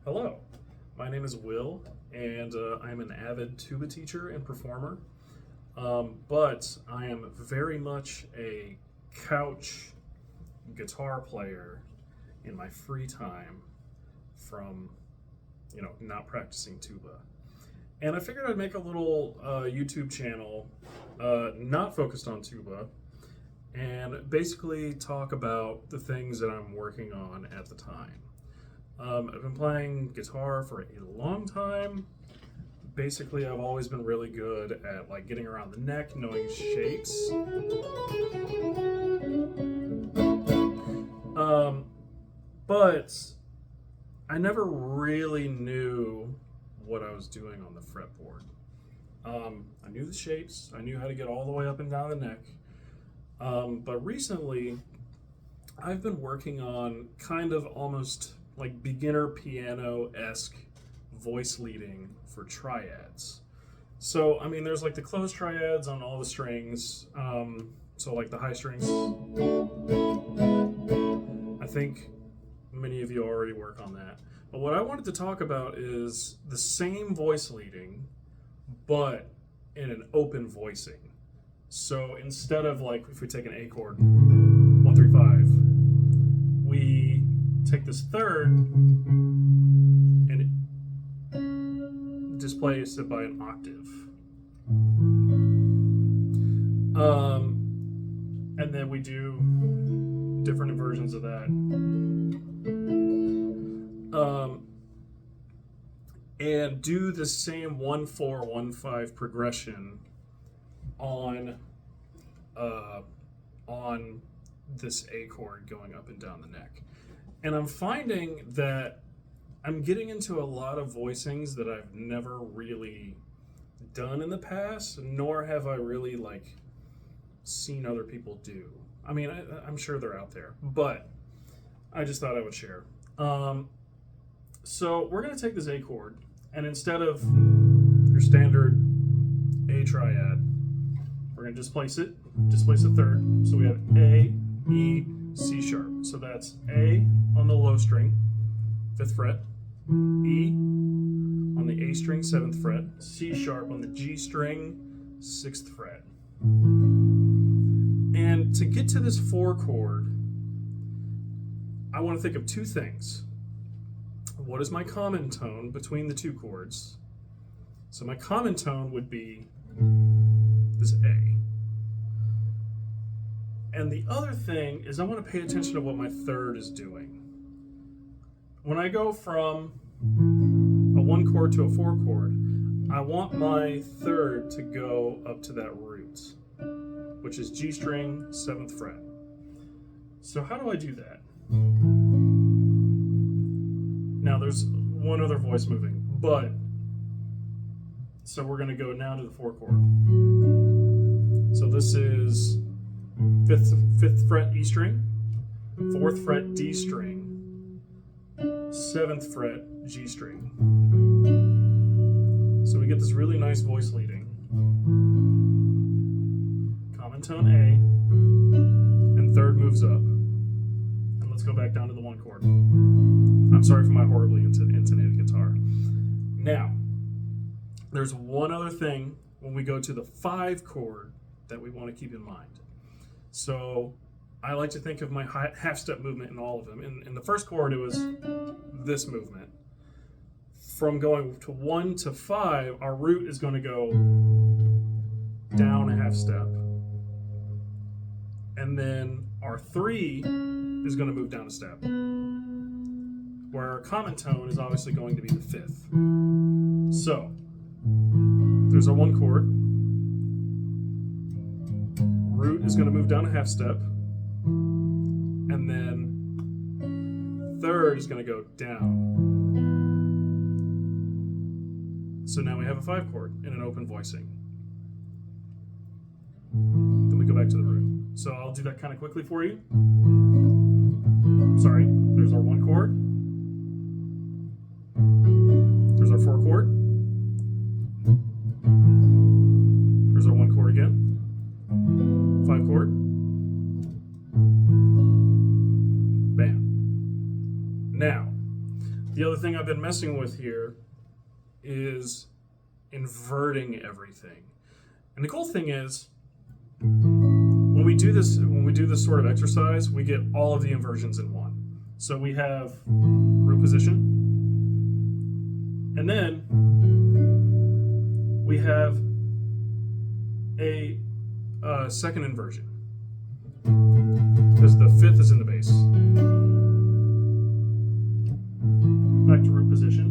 Hello, my name is Will, and I'm an avid tuba teacher and performer. But I am very much a couch guitar player in my free time from, not practicing tuba. And I figured I'd make a little YouTube channel not focused on tuba and basically talk about the things that I'm working on at the time. I've been playing guitar for a long time. Basically, I've always been really good at like getting around the neck, knowing shapes. But I never really knew what I was doing on the fretboard. I knew the shapes. I knew how to get all the way up and down the neck. But recently, I've been working on kind of almost like beginner piano-esque voice leading for triads. So, there's like the closed triads on all the strings. So like the high strings. I think many of you already work on that. But what I wanted to talk about is the same voice leading, but in an open voicing. So instead of like, if we take an A chord, 1, 3, 5, we take this third and displace it by an octave. And then we do different versions of that. And do the same 1, 4, 1, 5 progression on this A chord going up and down the neck. And I'm finding that I'm getting into a lot of voicings that I've never really done in the past, nor have I really seen other people do. I'm sure they're out there, but I just thought I would share. So we're going to take this A chord, and instead of your standard A triad, we're going to displace a third. So we have A, E, C sharp. So that's A on the low string, 5th fret, E on the A string, 7th fret, C sharp on the G string, 6th fret. And to get to this 4 chord, I want to think of two things. What is my common tone between the two chords? So my common tone would be this A. And the other thing is I want to pay attention to what my third is doing. When I go from a 1 chord to a 4 chord, I want my third to go up to that root, which is G string, 7th fret. So how do I do that? Now there's one other voice moving, but so we're going to go now to the 4 chord. So this is 5th fret E string, 4th fret D string, 7th fret G string. So we get this really nice voice leading. Common tone A, and third moves up. And let's go back down to the 1 chord. I'm sorry for my horribly intonated guitar. Now, there's one other thing when we go to the 5 chord that we want to keep in mind. So I like to think of my half step movement in all of them. In the first chord, it was this movement. From going to 1 to 5, our root is going to go down a half step. And then our 3 is going to move down a step. Where our common tone is obviously going to be the 5th. So, there's our 1 chord. Root is going to move down a half step. And then third is going to go down. So now we have a 5 chord in an open voicing. Then we go back to the root. So I'll do that kind of quickly for you. Sorry, there's our 1 chord. There's our 4 chord. There's our 1 chord again. 5 chord. Bam. Now, The other thing I've been messing with here is inverting everything. And the cool thing is, when we do this sort of exercise, we get all of the inversions in one. So we have root position, and then we have a second inversion, because the fifth is in the bass. Back to root position,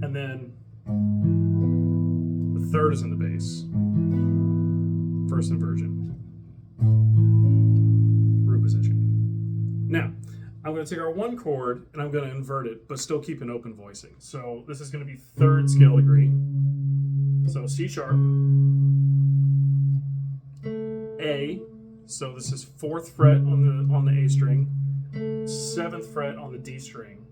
and then the third is in the bass. First inversion, root position. Now, I'm going to take our one chord and I'm going to invert it, but still keep an open voicing. So this is going to be third scale degree. So C sharp, A. So this is 4th fret on the A string, 7th fret on the D string,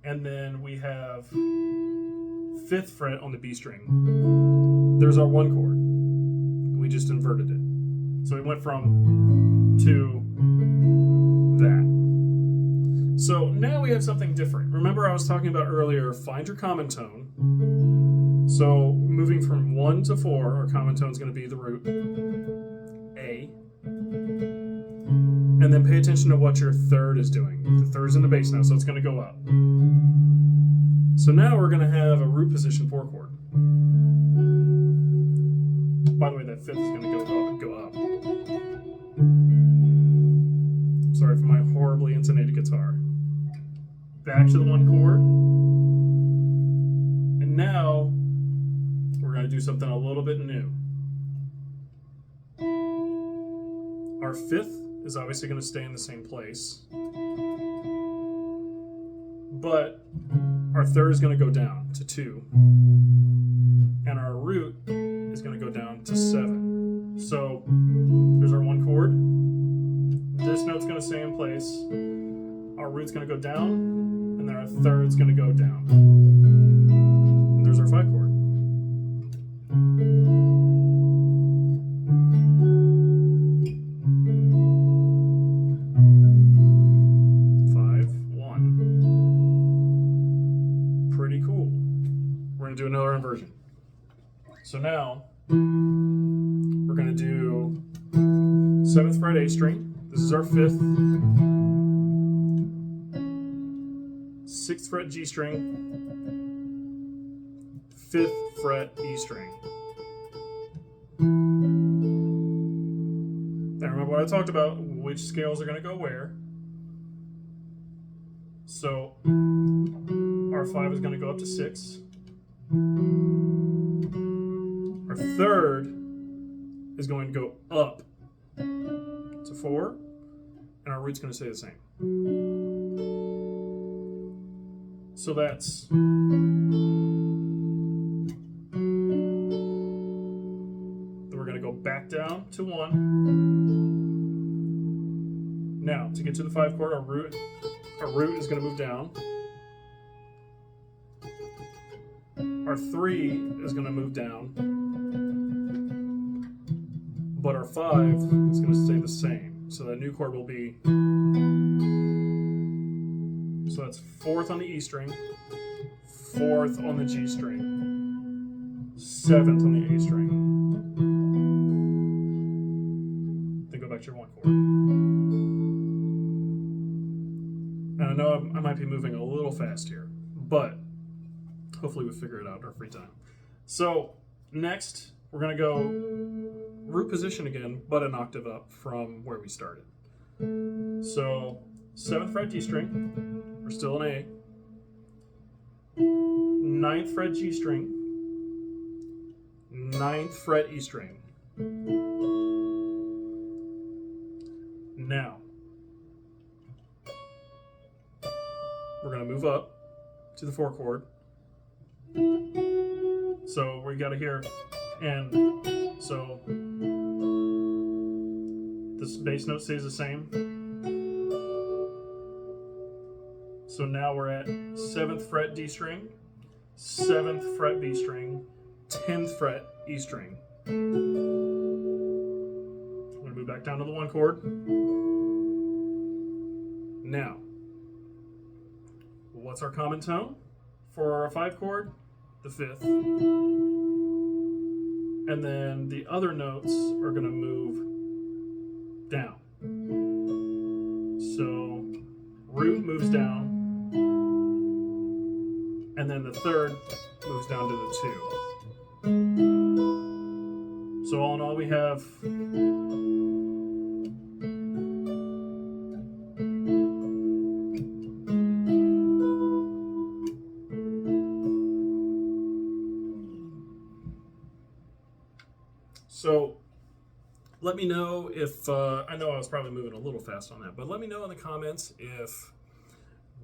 and then we have 5th fret on the B string. There's our one chord. We just inverted it. So we went from to that. So now we have something different. Remember I was talking about earlier, find your common tone. So moving from 1 to 4, our common tone is going to be the root A. And then pay attention to what your third is doing. The third's in the bass now, so it's going to go up. So now we're going to have a root position 4 chord. By the way, that fifth is going to go up. Sorry for my horribly intonated guitar. Back to the one chord. And now we're going to do something a little bit new. Our fifth is obviously going to stay in the same place. But our third is going to go down to 2. And our root is going to go down to 7. So there's our one chord. This note's going to stay in place. Our root's going to go down, and then our third's going to go down. And there's our 5 chord. Pretty cool. We're going to do another inversion. So now we're going to do 7th fret A string. This is our 5th. 6th fret G string. 5th fret E string. Now remember what I talked about, which scales are going to go where. So our 5 is going to go up to 6. Our third is going to go up to 4, and our root's going to stay the same. So that's then we're going to go back down to 1. Now, to get to the 5 chord, our root is going to move down. Our 3 is going to move down, but our 5 is going to stay the same. So that new chord will be, so that's 4th on the E string, 4th on the G string, 7th on the A string. Then go back to your one chord. And I know I might be moving a little fast here, but hopefully we figure it out in our free time. So next, we're going to go root position again, but an octave up from where we started. So 7th fret D string, we're still in A. 9th fret G string, 9th fret E string. Now, we're going to move up to the 4 chord. So we got to hear, and so this bass note stays the same. So now we're at 7th fret D string, 7th fret B string, 10th fret E string. I'm going to move back down to the 1 chord. Now, what's our common tone for a 5 chord? The 5th. And then the other notes are going to move down. So root moves down, and then the 3rd moves down to the 2. So all in all, we have so let me know if, I know I was probably moving a little fast on that, but let me know in the comments if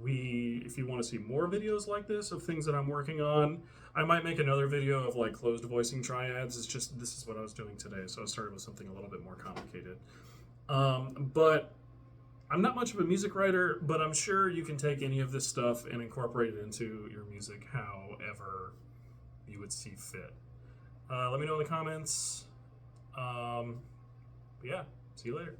you want to see more videos like this of things that I'm working on. I might make another video of like closed voicing triads. It's just, this is what I was doing today, so I started with something a little bit more complicated. But I'm not much of a music writer, but I'm sure you can take any of this stuff and incorporate it into your music however you would see fit. Let me know in the comments. But yeah, see you later.